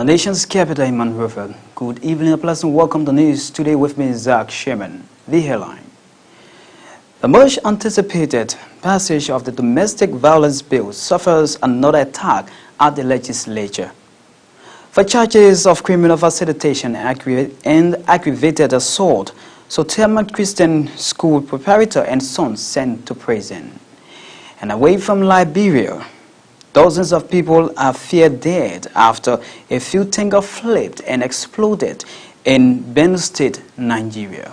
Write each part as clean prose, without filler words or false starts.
nation's capital in Monrovia. Good evening, a pleasant welcome to news. Today with me is Zach Sherman. The headline. The much anticipated passage of the domestic violence bill suffers another attack at the legislature. For charges of criminal facilitation and aggravated assault, Soterma Christian School preparator and son sent to prison. And away from Liberia, dozens of people are feared dead after a fuel tanker flipped and exploded in Benue State, Nigeria.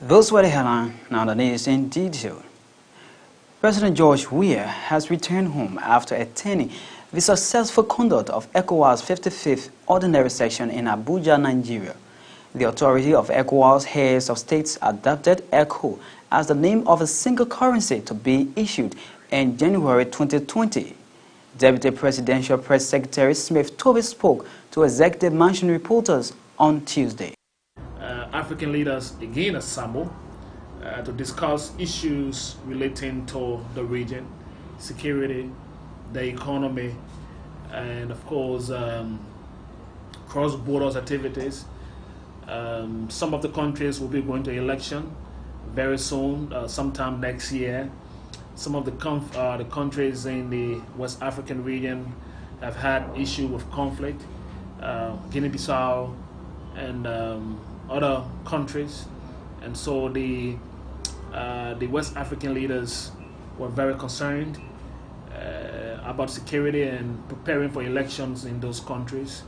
Those were the headlines. Now the news in detail. President George Weah has returned home after attending the successful conduct of ECOWAS 55th Ordinary Session in Abuja, Nigeria. The authority of ECOWAS heads of states adopted ECO as the name of a single currency to be issued in January 2020. Deputy Presidential Press Secretary Smith Toby spoke to Executive Mansion reporters on Tuesday. African leaders again assemble to discuss issues relating to the region, security, the economy, and of course cross-border activities. Some of the countries will be going to election very soon, sometime next year. Some of the countries in the West African region have had issue with conflict, Guinea-Bissau and other countries, and so the West African leaders were very concerned about security and preparing for elections in those countries.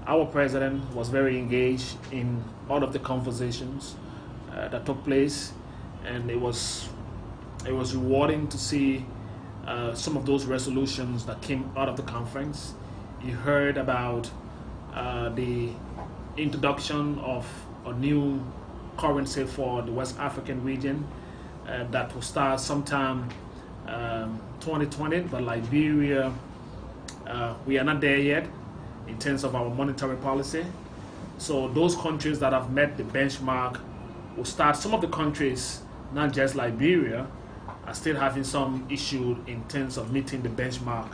Our president was very engaged in all of the conversations that took place, and it was rewarding to see some of those resolutions that came out of the conference. You heard about the introduction of a new currency for the West African region that will start sometime 2020, but Liberia, we are not there yet in terms of our monetary policy. So those countries that have met the benchmark will start. Some of the countries, not just Liberia, are still having some issue in terms of meeting the benchmark.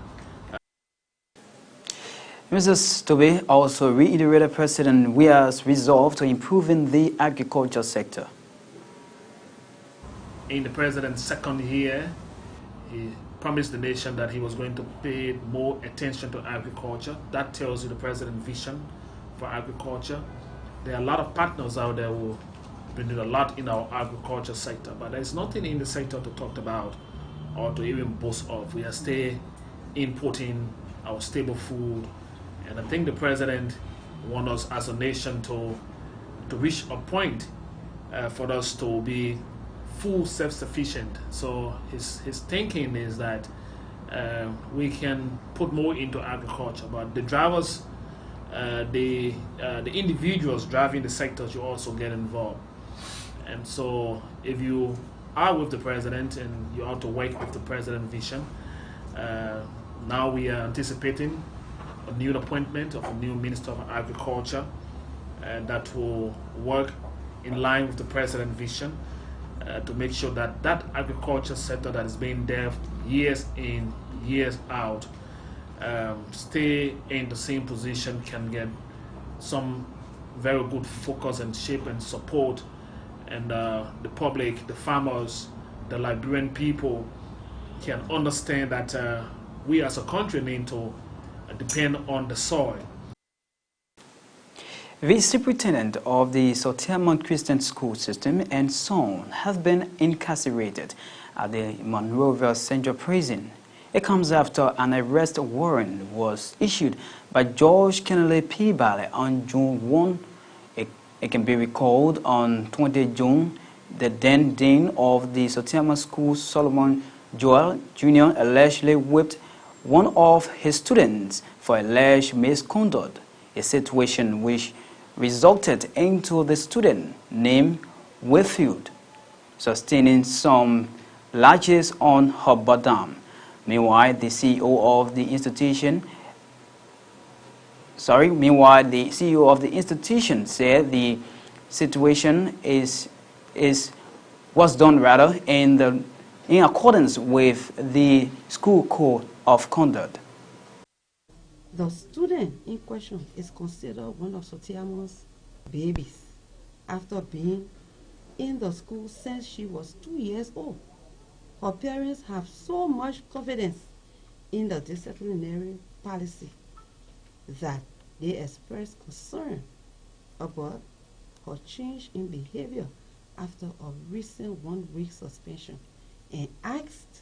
Mrs. Tobe also reiterated President Weah's resolve to improve in the agriculture sector. In the president's second year, he promised the nation that he was going to pay more attention to agriculture. That tells you the president's vision for agriculture. There are a lot of partners out there who bring a lot in our agriculture sector, but there's nothing in the sector to talk about or to even boast of. We are still importing our stable food. And I think the president wants us as a nation to reach a point for us to be full self-sufficient. So his thinking is that we can put more into agriculture, but the drivers, the individuals driving the sector should also get involved. And so if you are with the president and you are to work with the president's vision, now we are anticipating a new appointment of a new Minister of Agriculture that will work in line with the President's vision to make sure that that agriculture sector that has been there years in, years out, stay in the same position, can get some very good focus and shape and support, and the public, the farmers, the Liberian people can understand that we as a country need to depend on the soil. The superintendent of the Soterma Christian School System and son have been incarcerated at the Monrovia Central Prison. It comes after an arrest warrant was issued by Judge Kennedy P. Bale on June 1. It can be recalled on 20 June, the then dean of the Soterma School, Solomon Joel Jr., allegedly whipped one of his students for alleged misconduct, a situation which resulted into the student named Whitfield sustaining some latches on her bottom. Meanwhile, the CEO of the institution said the situation was done rather in accordance with the school code of conduct. The student in question is considered one of Sotiamo's babies after being in the school since she was 2 years old. Her parents have so much confidence in the disciplinary policy that they express concern about her change in behavior after a recent 1-week suspension and asked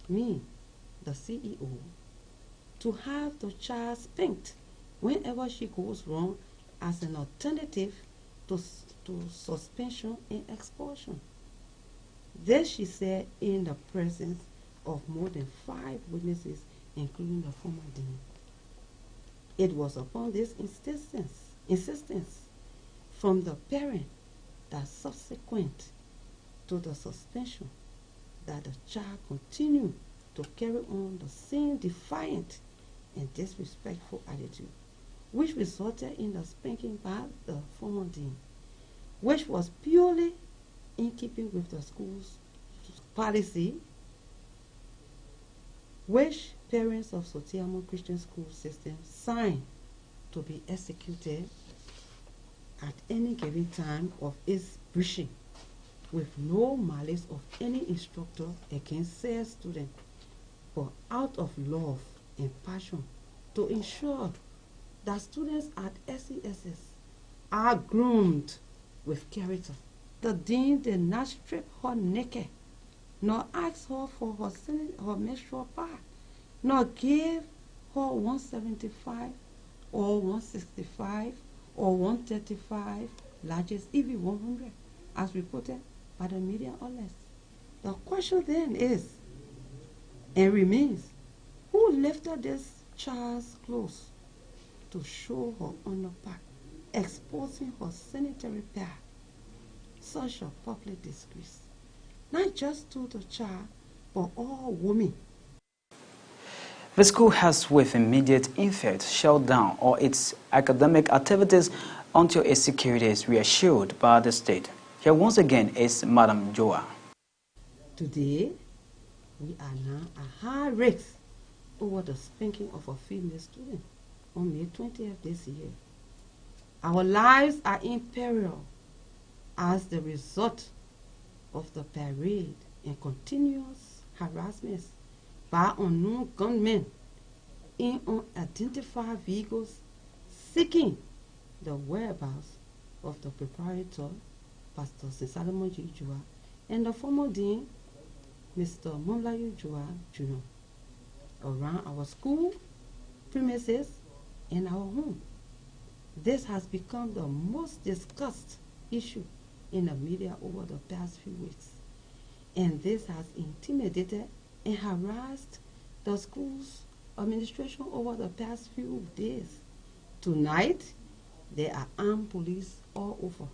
me, the CEO, to have the child spanked whenever she goes wrong as an alternative to suspension and expulsion. This she said in the presence of more than 5 witnesses, including the former dean. It was upon this insistence from the parent that subsequent to the suspension that the child continued to carry on the same defiant and disrespectful attitude, which resulted in the spanking by the former dean, which was purely in keeping with the school's policy, which parents of Sotiamo Christian School System signed to be executed at any given time of its breaching, with no malice of any instructor against said student, but out of love and passion to ensure that students at SESS are groomed with character. The dean did not strip her naked, nor ask her for her menstrual pad, nor gave her 175 or 165 or 135 largest, even 100, as reported by the media outlets. The question then is, and remains, who lifted this child's clothes to show her underpart, exposing her sanitary pad? Such a public disgrace, not just to the child, but all women. The school has with immediate effect shut down all its academic activities until its security is reassured by the state. Here once again is Madam Joa. Today, we are now at high risk over the spanking of a female student on May 20th this year. Our lives are in peril as the result of the parade and continuous harassments by unknown gunmen in unidentified vehicles seeking the whereabouts of the proprietor, Pastor Solomon J. Jua, and the former dean, Mr. Mumlayo Jua Jr., around our school premises and our home. This has become the most discussed issue in the media over the past few weeks, and this has intimidated and harassed the school's administration over the past few days. Tonight, there are armed police all over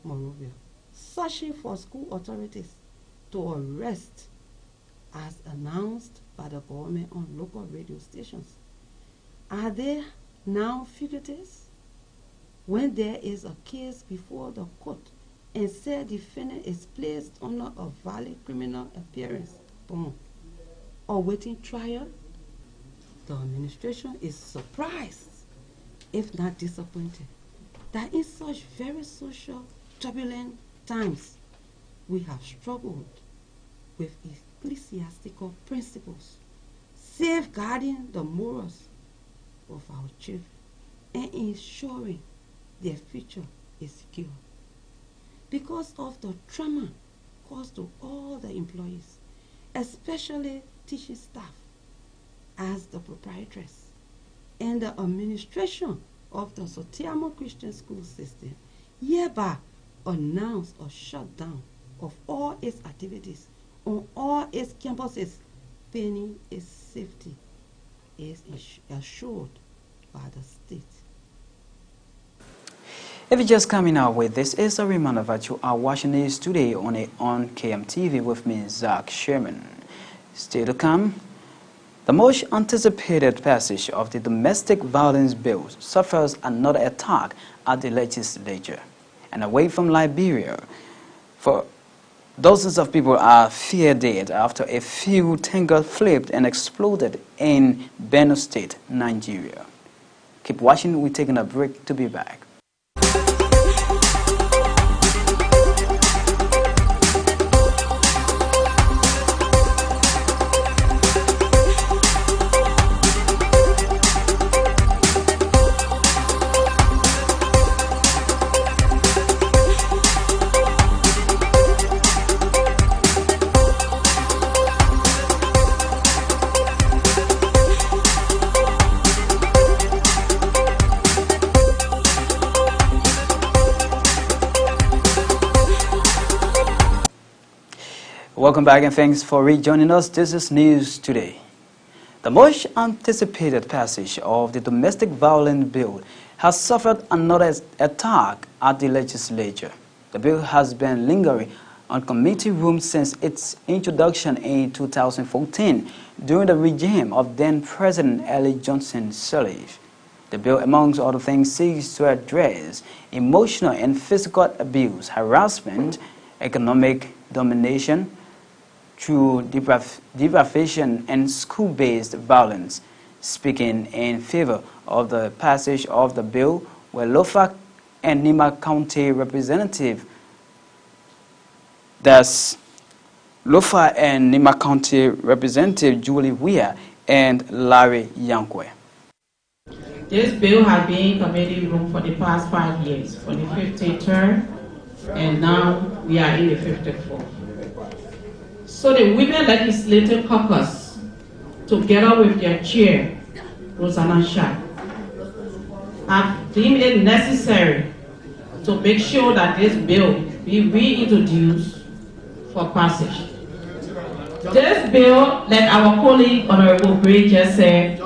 Monrovia, searching for school authorities to arrest, as announced by the government on local radio stations. Are they now fugitives? When there is a case before the court and said defendant is placed under a valid criminal appearance bond awaiting trial, the administration is surprised, if not disappointed, that in such very social turbulent times we have struggled with ecclesiastical principles, safeguarding the morals of our children and ensuring their future is secure. Because of the trauma caused to all the employees, especially teaching staff, as the proprietress and the administration of the Sotiamo Christian School System hereby announce a shutdown of all its activities on all its campuses, pending its safety. is assured by the state. If you're just coming out with this, is a reminder that you are watching this today on KMTV with me, Zach Sherman. Still to come, the most anticipated passage of the domestic violence bill suffers another attack at the legislature. And away from Liberia, for dozens of people are feared dead after a fuel tanker flipped and exploded in Benue State, Nigeria. Keep watching, we're taking a break to be back. Welcome back and thanks for rejoining us. This is News Today. The much anticipated passage of the domestic violence bill has suffered another attack at the legislature. The bill has been lingering on committee rooms since its introduction in 2014 during the regime of then-President Ely Johnson Sirleaf. The bill, amongst other things, seeks to address emotional and physical abuse, harassment, economic domination, through deprivation and school-based violence. Speaking in favor of the passage of the bill were Lofa and Nima County Representative. That's Lofa and Nima County Representative Julie Weir and Larry Yankwe. This bill has been in committee room for the past 5 years, for the 50th term, and now we are in the 54th. So the Women Legislative Caucus, together with their chair, Rosanna Shah, have deemed it necessary to make sure that this bill be reintroduced for passage. This bill, like our colleague Honorable Gray just said,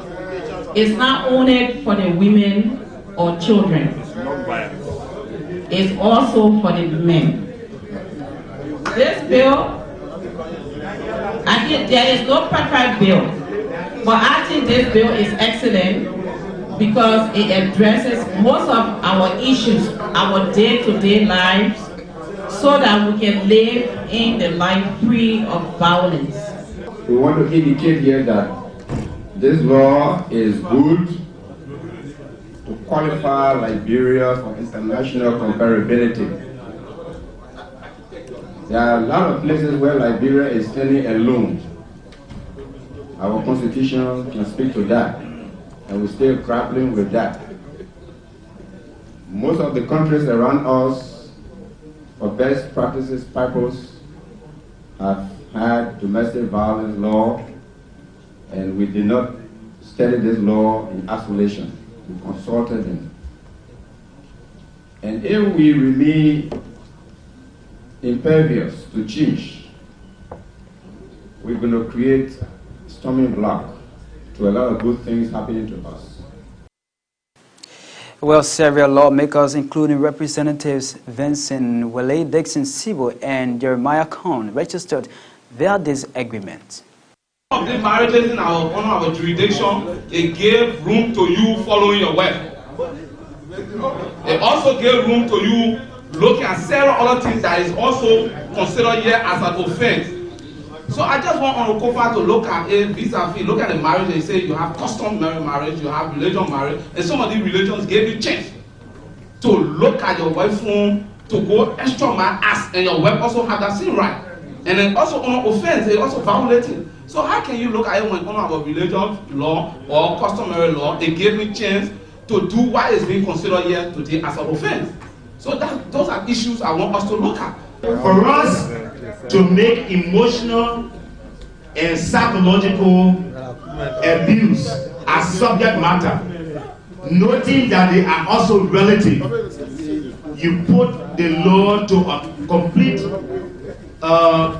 is not only for the women or children, it's also for the men. This bill, I think there is no perfect bill, but I think this bill is excellent because it addresses most of our issues, our day-to-day lives, so that we can live in the life free of violence. We want to indicate here that this law is good to qualify Liberia for international comparability. There are a lot of places where Liberia is standing alone. Our constitution can speak to that, and we're still grappling with that. Most of the countries around us, for best practices purpose, have had domestic violence law, and we did not study this law in isolation. We consulted them. And if we remain impervious to change, we're going to create a stumbling block to a lot of good things happening to us. Well, several lawmakers, including Representatives Vincent Wale, Dixon Sibo, and Jeremiah Cohn, registered their disagreement. Of the marriages in our jurisdiction, it gave room to you following your wife. It also gave room to you looking at several other things that is also considered here as an offense. So I just want Honorable Kofa to look at it vis-a-vis, look at the marriage and say you have customary marriage, you have religion marriage, and some of these religions gave you chance to look at your wife's home, to go extra mile as, and your wife also have that same right. And then also on offense, they also violating. So how can you look at it when on our religion law or customary law, they gave me chance to do what is being considered here today as an offense? So those are issues I want us to look at. For us to make emotional and psychological abuse as subject matter, noting that they are also relative, you put the law to a complete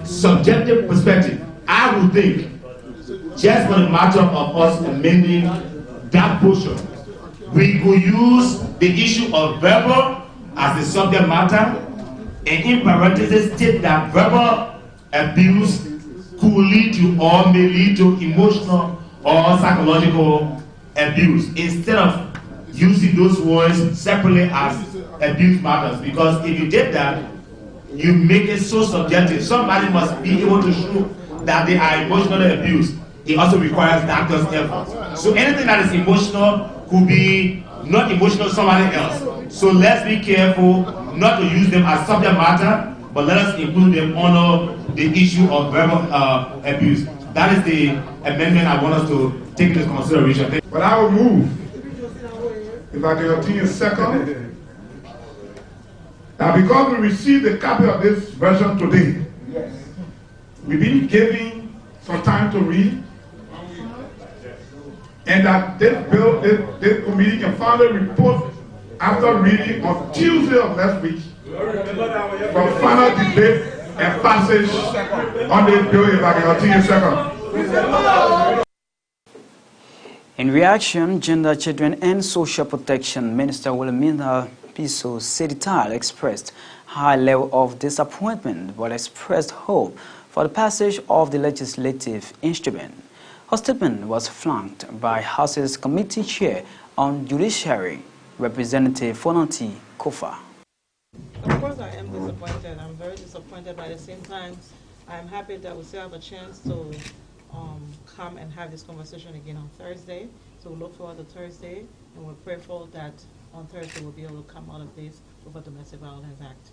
subjective perspective. I would think just for the matter of us amending that portion. We could use the issue of verbal as the subject matter, and in parentheses state that verbal abuse could lead to or may lead to emotional or psychological abuse, instead of using those words separately as abuse matters. Because if you did that, you make it so subjective. Somebody must be able to show that they are emotionally abused. It also requires the actor's effort. So anything that is emotional could be not emotional to somebody else. So let's be careful not to use them as subject matter, but let us include them under the issue of verbal abuse. That is the amendment I want us to take into consideration. But I will move, if I can continue a second. Now, because we received a copy of this version today, we've been given some time to read, and that this bill, this committee can finally report after reading on Tuesday of next week for final debate and passage on this bill, if I can continue a second. In reaction, Gender, Children and Social Protection Minister Wilhelmina Piso Sedital expressed high level of disappointment but expressed hope for the passage of the legislative instrument. Her statement was flanked by House's Committee Chair on Judiciary, Representative Fonanti Kofa. Of course I am disappointed. I'm very disappointed, but at the same time, I'm happy that we still have a chance to come and have this conversation again on Thursday. So we look forward to Thursday, and we're prayerful that on Thursday we'll be able to come out of this with a Domestic Violence Act.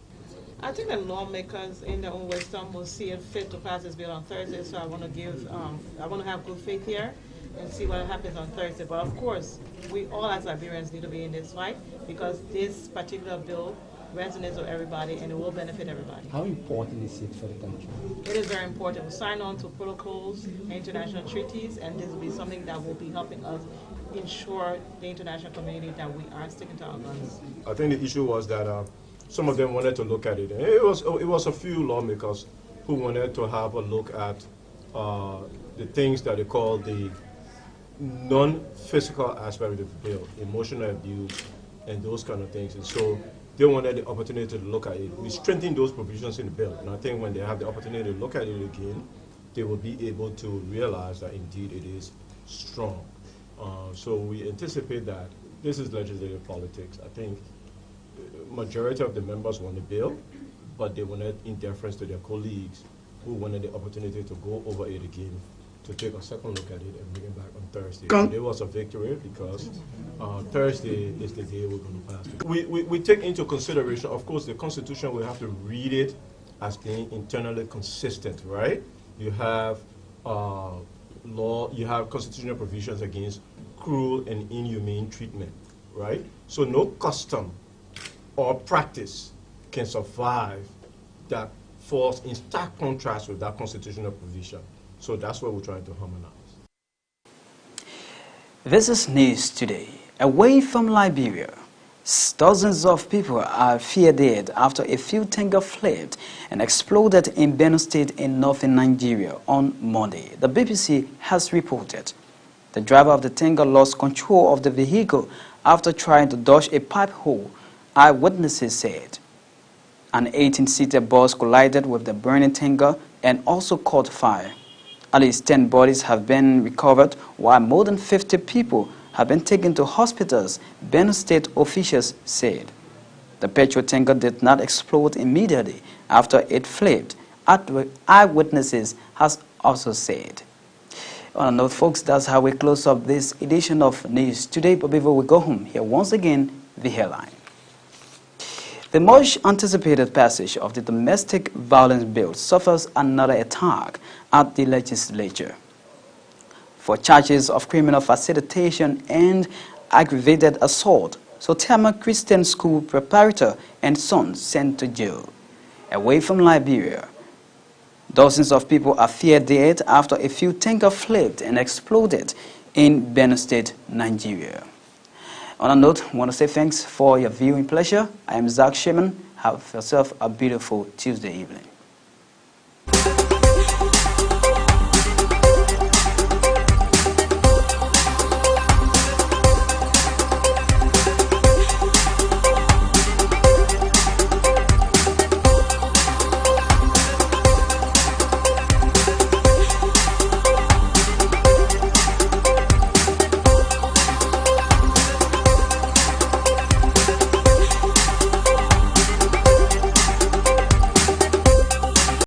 I think the lawmakers in their own wisdom will see it fit to pass this bill on Thursday, so I want to have good faith here and see what happens on Thursday. But of course, we all as Liberians need to be in this fight, because this particular bill resonates with everybody and it will benefit everybody. How important is it for the country? It is very important. We sign on to protocols and international treaties, and this will be something that will be helping us ensure the international community that we are sticking to our guns. I think the issue was that some of them wanted to look at it. And it was a few lawmakers who wanted to have a look at the things that they call the non-physical aspect of the bill, emotional abuse and those kind of things. And so they wanted the opportunity to look at it. We strengthened those provisions in the bill, and I think when they have the opportunity to look at it again, they will be able to realize that indeed it is strong. So we anticipate that this is legislative politics. I think the majority of the members want the bill, but they wanted in deference to their colleagues who wanted the opportunity to go over it again, to take a second look at it and bring it back on Thursday. Today was a victory because Thursday is the day we're going to pass it. We take into consideration, of course, the Constitution. We have to read it as being internally consistent, right? You have law, you have constitutional provisions against cruel and inhumane treatment, right? So no custom or practice can survive that falls in stark contrast with that constitutional provision. So that's what we're trying to harmonize. This is news today. Away from Liberia, dozens of people are feared dead after a fuel tanker flipped and exploded in Benue State in northern Nigeria on Monday. The BBC has reported. The driver of the tanker lost control of the vehicle after trying to dodge a pipe hole, eyewitnesses said. An 18-seater bus collided with the burning tanker and also caught fire. At least 10 bodies have been recovered, while more than 50 people have been taken to hospitals, Benue State officials said. The petrol tanker did not explode immediately after it flipped, eyewitnesses has also said. On a note, folks, that's how we close up this edition of News Today. But before we go home, here once again, the headline. The much anticipated passage of the Domestic Violence Bill suffers another attack at the legislature. For charges of criminal facilitation and aggravated assault, Sotema Christian School preparator and son sent to jail. Away from Liberia, dozens of people are feared dead after a fuel tanker flipped and exploded in Benue State, Nigeria. On a note, I want to say thanks for your viewing pleasure. I am Zach Shemin. Have yourself a beautiful Tuesday evening.